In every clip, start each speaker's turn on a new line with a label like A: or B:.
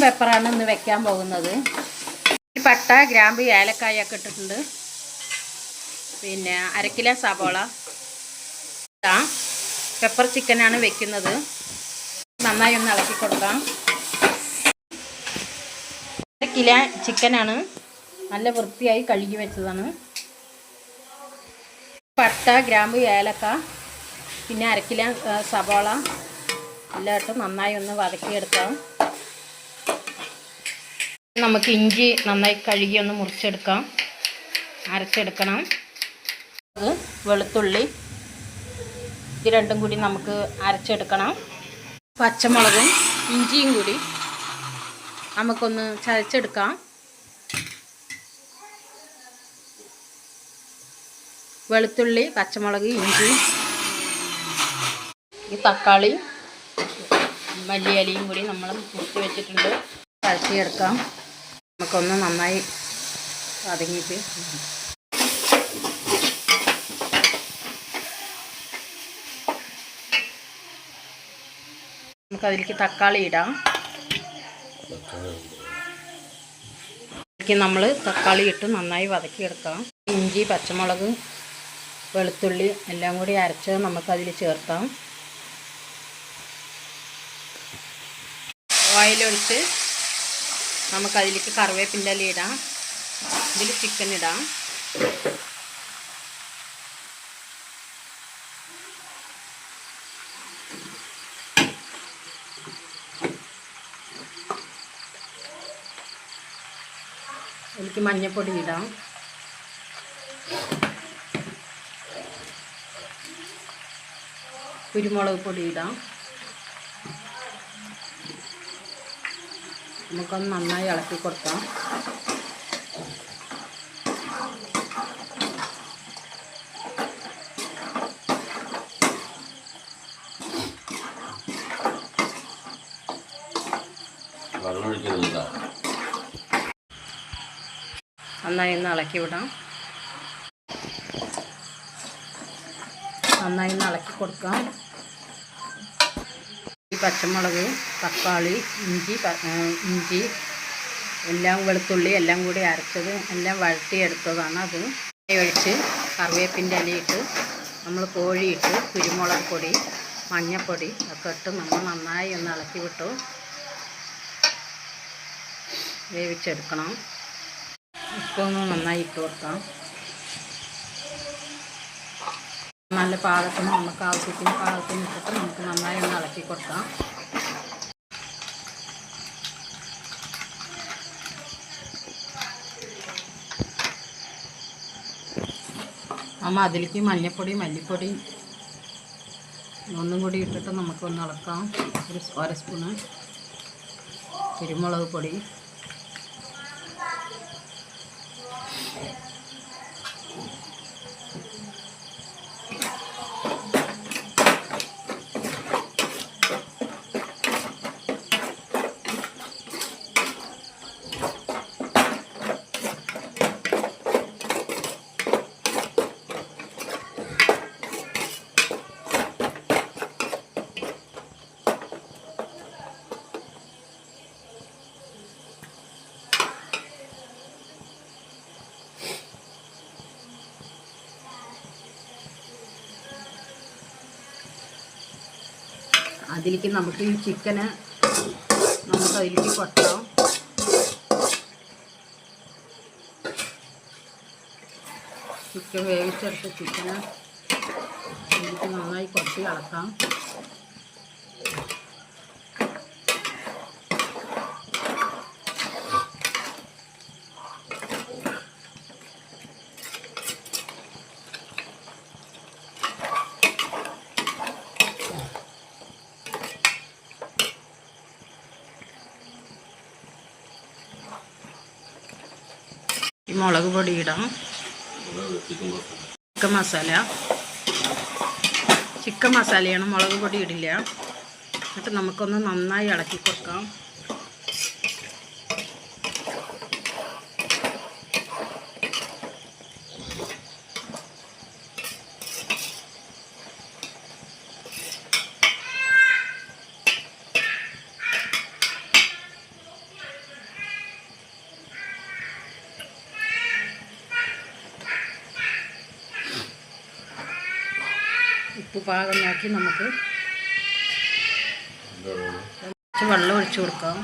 A: പെപ്പറാണ് ഇന്ന് വെക്കാൻ പോകുന്നത്. പട്ട, ഗ്രാമ്പ്, ഏലക്കായ ഒക്കെ ഇട്ടിട്ടുണ്ട്. പിന്നെ 1/2 കിലോ സവാള. പെപ്പർ ചിക്കനാണ് വെക്കുന്നത്. നന്നായി ഒന്ന് ഇളക്കി കൊടുക്കാം. 1 കിലോ ചിക്കനാണ്, നല്ല വൃത്തിയായി കഴുകി വെച്ചതാണ്. പട്ട, ഗ്രാമ്പ്, ഏലക്ക, പിന്നെ 1/2 കിലോ സവാള എല്ലാം ഇട്ട് നന്നായി ഒന്ന് വതക്കിയെടുക്കാം. നമുക്ക് ഇഞ്ചി നന്നായി കഴുകി ഒന്ന് മുറിച്ചെടുക്കാം, അരച്ചെടുക്കണം. വെളുത്തുള്ളി ഇത് രണ്ടും കൂടി നമുക്ക് അരച്ചെടുക്കണം. പച്ചമുളകും ഇഞ്ചിയും കൂടി നമുക്കൊന്ന് ചതച്ചെടുക്കാം. വെളുത്തുള്ളി, പച്ചമുളക്, ഇഞ്ചി, ഈ തക്കാളി, മല്ലിയിലയും കൂടി നമ്മൾ മുറിച്ച് വെച്ചിട്ടുണ്ട്. വഴറ്റിയെടുക്കാം. നമുക്കൊന്ന് നന്നായി വതങ്ങിയിട്ട് നമുക്കതിലേക്ക് തക്കാളി ഇടാം. അതിലേക്ക് നമ്മൾ തക്കാളി ഇട്ട് നന്നായി വതക്കിയെടുക്കാം. ഇഞ്ചി, പച്ചമുളക്, വെളുത്തുള്ളി എല്ലാം കൂടി അരച്ച് നമുക്കതിൽ ചേർക്കാം. ഓയിലൊഴിച്ച് നമുക്കതിലേക്ക് കറിവേപ്പിൻ്റെ ഇല ഇടാം. ഇതിൽ ചിക്കൻ ഇടാം. അതിലേക്ക് മഞ്ഞൾപ്പൊടി ഇടാം. കുരുമുളക് പൊടി ഇടാം. നമുക്കൊന്ന് നന്നായി ഇളക്കി കൊടുക്കാം. നന്നായി ഒന്ന് ഇളക്കി വിടാം. നന്നായി ഒന്ന് ഇളക്കി കൊടുക്കാം. ഈ പച്ചമുളക്, തക്കാളി, ഇഞ്ചി എല്ലാം, വെളുത്തുള്ളി എല്ലാം കൂടി അരച്ചത് എല്ലാം വഴറ്റിയെടുത്തതാണ്. അത് ഒഴിച്ച് കറിവേപ്പിൻ്റെ ഇലയിട്ട് നമ്മൾ കോഴിയിട്ട് കുരുമുളക് പൊടി, മഞ്ഞൾപ്പൊടി ഒക്കെ ഇട്ട് നമ്മൾ നന്നായി ഒന്ന് ഇളക്കി വിട്ടു വേവിച്ചെടുക്കണം. ഉപ്പൊന്ന് നന്നായി ഇട്ട് കൊടുക്കാം. നല്ല പാകത്തിന് നമുക്ക് ആവശ്യത്തിന് പാകത്തിന് ഇട്ടിട്ട് നമുക്ക് നന്നായി ഒന്ന് ഇളക്കി കൊടുക്കാം. അതിലേക്ക് മഞ്ഞൾപ്പൊടി, മല്ലിപ്പൊടി ഒന്നും കൂടി ഇട്ടിട്ട് നമുക്കൊന്ന് ഇളക്കാം. ഒരു 1 സ്പൂണ് കുരുമുളക് പൊടി, അതിലേക്ക് നമുക്ക് ഈ ചിക്കന് നമുക്കതിലേക്ക് കൊട്ടാം. ചിക്കൻ വേവിച്ചെടുത്ത് ചിക്കന് അതിലേക്ക് നന്നായി കൊട്ടി ഇളക്കാം. മുളക് പൊടി ഇടാം. ചിക്കൻ മസാലയാണ്, മുളക് പൊടി ഇടില്ല. എന്നിട്ട് നമുക്കൊന്ന് നന്നായി ഇളക്കി കൊടുക്കാം. ഉപ്പ് പാകം നോക്കി നമുക്ക് കുറച്ച് വെള്ളം ഒഴിച്ചു കൊടുക്കാം.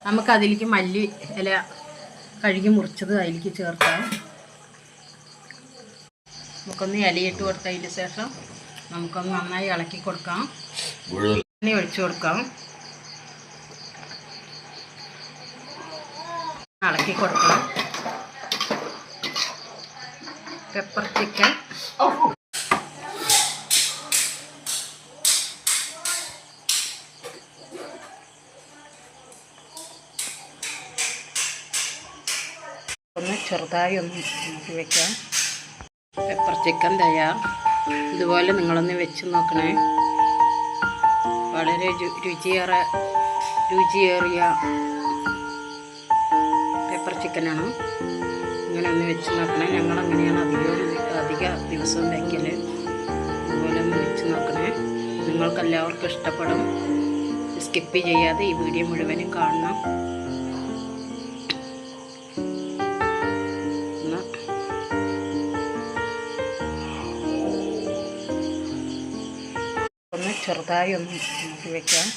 A: നമുക്കതിലേക്ക് മല്ലി ഇല കഴുകി മുറിച്ചത് അതിലേക്ക് ചേർക്കാം. നമുക്കൊന്ന് ഇലയിട്ട് കൊടുത്തതിന് ശേഷം നമുക്കൊന്ന് നന്നായി ഇളക്കി കൊടുക്കാം. എണ്ണ ഒഴിച്ചു കൊടുക്കാം. ഇളക്കി കൊടുക്കാം. പെപ്പർ ചിക്കൻ ഒന്ന് ചെറുതായി ഒന്ന് നോക്കി വയ്ക്കാം. പെപ്പർ ചിക്കൻ തയ്യാർ. ഇതുപോലെ നിങ്ങളൊന്ന് വെച്ച് നോക്കണേ. വളരെ രുചിയേറിയ പെപ്പർ ചിക്കനാണ്. ഇങ്ങനെ ഒന്ന് വെച്ച് നോക്കണേ. ഞങ്ങളങ്ങനെയാണ് അധിക ദിവസവും വയ്ക്കൽ. ഇതുപോലെ ഒന്ന് വെച്ച് നോക്കണേ. നിങ്ങൾക്കെല്ലാവർക്കും ഇഷ്ടപ്പെടും. സ്കിപ്പ് ചെയ്യാതെ ഈ വീഡിയോ മുഴുവനും കാണണം. ഒന്ന് ചെറുതായി ഒന്ന് നോക്കി വയ്ക്കാം.